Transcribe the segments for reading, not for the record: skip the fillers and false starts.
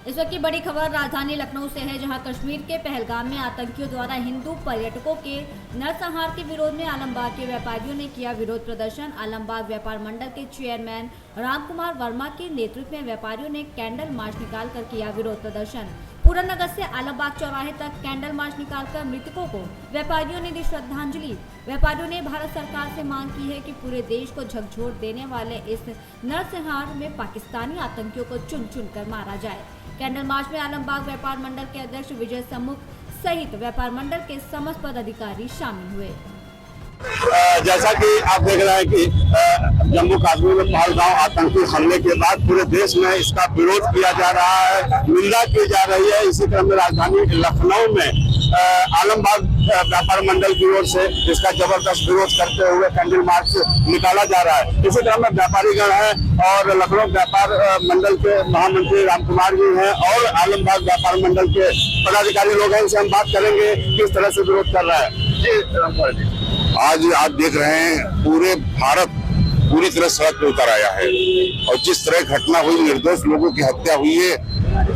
इस वक्त की बड़ी खबर राजधानी लखनऊ से है, जहां कश्मीर के पहलगाम में आतंकियों द्वारा हिंदू पर्यटकों के नरसंहार के विरोध में आलमबाग के व्यापारियों ने किया विरोध प्रदर्शन। आलमबाग व्यापार मंडल के चेयरमैन रामकुमार वर्मा के नेतृत्व में व्यापारियों ने कैंडल मार्च निकालकर किया विरोध प्रदर्शन। पूरन नगर से आलमबाग चौराहे तक कैंडल मार्च निकालकर मृतकों को व्यापारियों ने दी श्रद्धांजलि। व्यापारियों ने भारत सरकार से मांग की है कि पूरे देश को झकझोर देने वाले इस नरसंहार में पाकिस्तानी आतंकियों को चुन चुन कर मारा जाए। कैंडल मार्च में आलमबाग व्यापार मंडल के अध्यक्ष विजय सम्मुख सहित व्यापार मंडल के समस्त पदाधिकारी शामिल हुए। जैसा कि आप देख रहे हैं कि जम्मू कश्मीर में पहलगाम आतंकी हमले के बाद पूरे देश में इसका विरोध किया जा रहा है, निंदा की जा रही है। इसी क्रम में राजधानी लखनऊ में आलमबाग व्यापार मंडल की ओर से इसका जबरदस्त विरोध करते हुए कैंडल मार्च निकाला जा रहा है। इसी क्रम में व्यापारीगण है और लखनऊ व्यापार मंडल के महामंत्री रामकुमार जी हैं और आलमबाग व्यापार मंडल के पदाधिकारी लोग हैं। इनसे हम बात करेंगे किस तरह से विरोध कर रहा है। जी रामकुमार जी, आज आप देख रहे हैं पूरे भारत पूरी तरह सड़क पे उतर आया है और जिस तरह घटना हुई, निर्दोष लोगों की हत्या हुई है,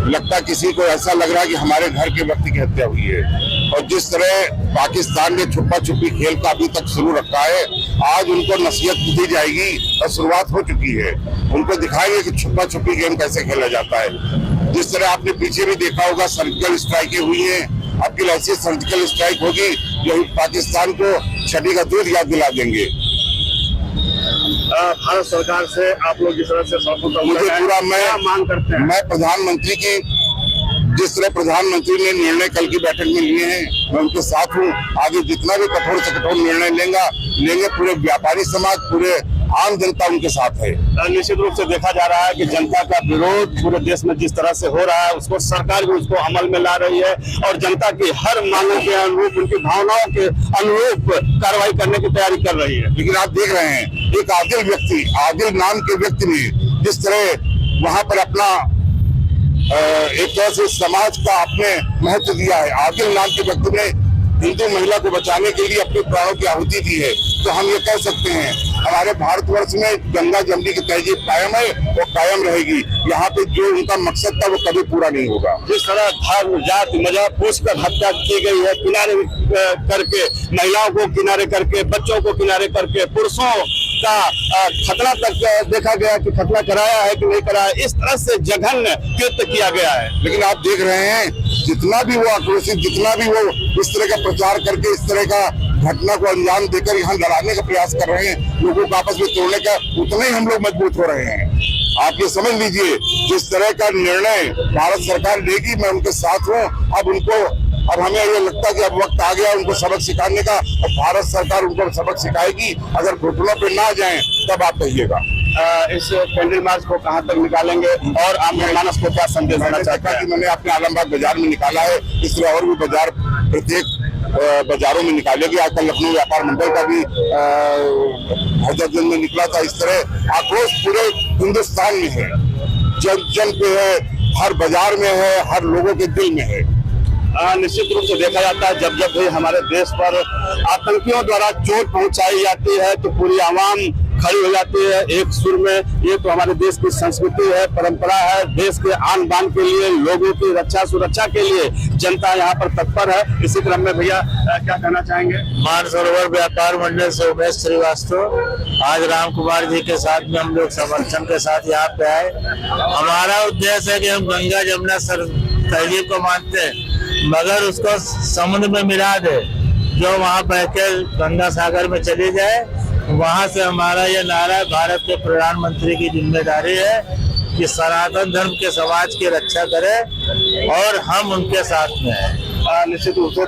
लगता किसी को ऐसा लग रहा है कि हमारे घर के व्यक्ति की हत्या हुई है। और जिस तरह पाकिस्तान ने छुपा छुपी खेल का अभी तक शुरू रखा है, आज उनको नसीहत दी जाएगी और शुरुआत हो चुकी है। उनको दिखाएंगे कि छुपा छुपी गेम कैसे खेला जाता है। जिस तरह आपने पीछे भी देखा होगा, सर्जिकल स्ट्राइकें हुई है। आपकी ऐसी सर्जिकल स्ट्राइक होगी जो पाकिस्तान को छठी का दूध याद दिला देंगे। भारत सरकार से आप लोग जिस तरह से मुझे पूरा मैं मांग करते हैं, मैं प्रधानमंत्री की जिस तरह प्रधानमंत्री ने निर्णय कल की बैठक में लिए हैं, मैं उनके साथ हूँ। आगे जितना भी कठोर से कठोर निर्णय लेंगे पूरे व्यापारी समाज, पूरे आम जनता उनके साथ है। निश्चित रूप से देखा जा रहा है कि जनता का विरोध पूरे देश में जिस तरह से हो रहा है, उसको सरकार भी उसको अमल में ला रही है और जनता की हर मांगों के अनुरूप, उनकी भावनाओं के अनुरूप कार्रवाई करने की तैयारी कर रही है। लेकिन आप देख रहे हैं एक आदिल व्यक्ति, आदिल नाम के व्यक्ति ने जिस तरह वहां पर अपना एक तरह से समाज का आपने महत्व दिया है। आदिल नाम के व्यक्ति ने हिंदू महिला को बचाने के लिए अपने प्राणों की आहुति दी है। तो हम ये कह सकते हैं हमारे भारतवर्ष में गंगा जमुनी की तहजीब कायम है, वो कायम रहेगी। यहाँ पे जो उनका मकसद था वो कभी पूरा नहीं होगा। जिस तरह धर्म, जाति, मजहब पूछकर हत्या की गई है, किनारे करके महिलाओं को किनारे करके, बच्चों को किनारे करके, पुरुषों का खतरा तक देखा गया कि खतरा कराया है कि नहीं कराया, इस तरह से जघन्य कृत्य किया गया है। लेकिन आप देख रहे हैं जितना भी वो आक्रोशित, जितना भी वो इस तरह का प्रचार करके इस तरह का घटना को अंजाम देकर यहाँ लड़ाने का प्रयास कर रहे हैं, लोगों को आपस में तोड़ने का, उतना ही हम लोग मजबूत हो रहे हैं। आप ये समझ लीजिए जिस तरह का निर्णय भारत सरकार लेगी, मैं उनके साथ हूँ। अब हमें ये लगता है कि अब वक्त आ गया उनको सबक सिखाने का और भारत सरकार उनको सबक सिखाएगी। अगर घुटनों पे ना जाएं तब आप कहिएगा। इस कैंडल मार्च को कहां तक निकालेंगे और आम जनमानस को क्या संदेश देना चाहते हैं? मैंने अपने आलमबाग बाजार में निकाला है, इस तरह और भी बाजार प्रत्येक बाजारों में निकालेगी। आजकल लखनऊ व्यापार मंडल का भी हजरतगंज में निकला था। इस तरह आक्रोश पूरे हिंदुस्तान में है, जन जन पे है, हर बाजार में है, हर लोगों के दिल में है। निश्चित रूप से देखा जाता है जब भी हमारे देश पर आतंकियों द्वारा चोट पहुंचाई जाती है तो पूरी आवाम खड़ी हो जाती है एक सुर में। ये तो हमारे देश की संस्कृति है, परंपरा है। देश के आन बान के लिए, लोगों की रक्षा सुरक्षा के लिए जनता यहाँ पर तत्पर है। इसी क्रम में भैया क्या कहना चाहेंगे? मानसरोवर व्यापार मंडल से उमेश श्रीवास्तव। आज रामकुमार जी के साथ में हम लोग समर्थन के साथ यहाँ पे आए। हमारा उद्देश्य है कि हम गंगा जमुना तहजीब को मानते हैं, मगर उसको समुद्र में मिला दे। जो वहाँ बह के गंगा सागर में चली जाए, वहाँ से हमारा ये नारा है, भारत के प्रधानमंत्री की जिम्मेदारी है कि सनातन धर्म के समाज की रक्षा करे और हम उनके साथ में हैं। निश्चित रूप से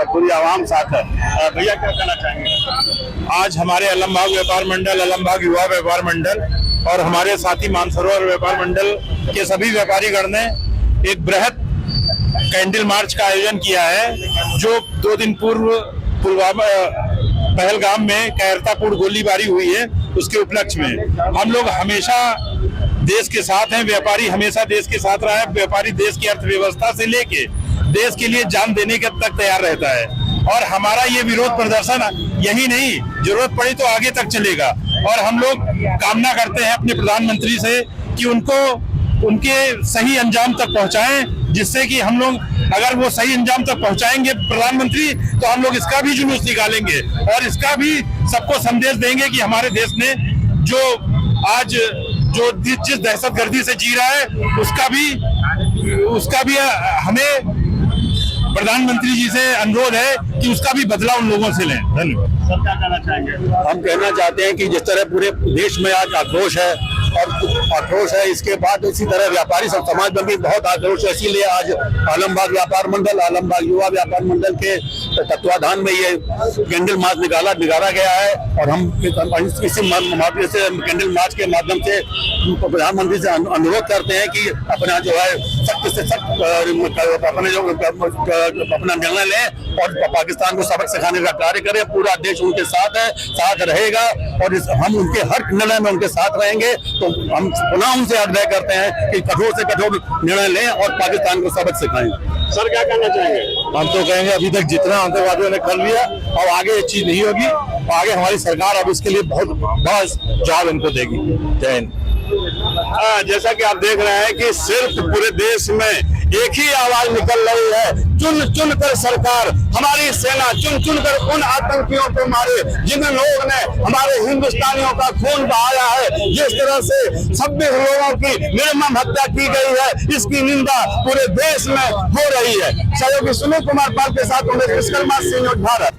पूरी आवाम साथ है। भैया क्या कहना चाहेंगे? आज हमारे आलमबाग व्यापार मंडल, आलमबाग युवा व्यापार मंडल और हमारे साथी मानसरोवर व्यापार मंडल के सभी व्यापारीगण ने एक बृहद कैंडल मार्च का आयोजन किया है, जो 2 दिन पूर्व पुलवामा पहलगाम में कायरतापूर्ण गोलीबारी हुई है उसके उपलक्ष्य में। हम लोग हमेशा देश के साथ हैं, व्यापारी हमेशा देश के साथ रहा है। व्यापारी देश की अर्थव्यवस्था से लेके देश के लिए जान देने के तक तैयार रहता है और हमारा ये विरोध प्रदर्शन यही नहीं, जरूरत पड़ी तो आगे तक चलेगा। और हम लोग कामना करते हैं अपने प्रधानमंत्री से कि उनको उनके सही अंजाम तक पहुंचाएं, जिससे कि हम लोग अगर वो सही अंजाम तक पहुंचाएंगे प्रधानमंत्री, तो हम लोग इसका भी जुलूस निकालेंगे और इसका भी सबको संदेश देंगे कि हमारे देश ने जो आज जो जिस दहशतगर्दी से जी रहा है उसका भी हमें प्रधानमंत्री जी से अनुरोध है कि उसका भी बदला उन लोगों से लें। धन्यवाद। सर क्या कहना चाहेंगे? हम कहना चाहते हैं कि जिस तरह पूरे देश में आज आक्रोश है इसके बाद इसी तरह व्यापारी समाज में भी बहुत आक्रोश है। इसीलिए आज आलमबाग व्यापार मंडल, आलमबाग युवा व्यापार मंडल के तत्वाधान में ये कैंडल मार्च निकाला गया है और हम इसी माध्यम से कैंडल मार्च के माध्यम से प्रधानमंत्री से अनुरोध करते हैं कि अपना जो है सख्त से सख्त अपना निर्णय लें और पाकिस्तान को सबक सिखाने का कार्य करें। पूरा देश उनके साथ है, साथ रहेगा और हम उनके हर निर्णय में उनके साथ रहेंगे। तो हम पुनः उनसे आग्रह करते हैं कि कठोर से कठोर निर्णय लें और पाकिस्तान को सबक सिखाएं। सर क्या कहना चाहेंगे? हम तो कहेंगे अभी तक जितना आतंकवादियों ने कर लिया और आगे ये चीज नहीं होगी, आगे हमारी सरकार अब इसके लिए बहुत बड़ा जवाब इनको देगी। जय हिंद। जैसा कि आप देख रहे हैं कि सिर्फ पूरे देश में एक ही आवाज निकल रही है, चुन चुन कर सरकार, हमारी सेना चुन चुन कर उन आतंकियों को मारे जिन लोगों ने हमारे हिंदुस्तानियों का खून बहाया है। जिस तरह से 26 लोगों की निर्मम हत्या की गई है, इसकी निंदा पूरे देश में हो रही है। सहयोगी सुनील कुमार पाल के साथ उमेश विश्वकर्मा, सी न्यूज़ भारत।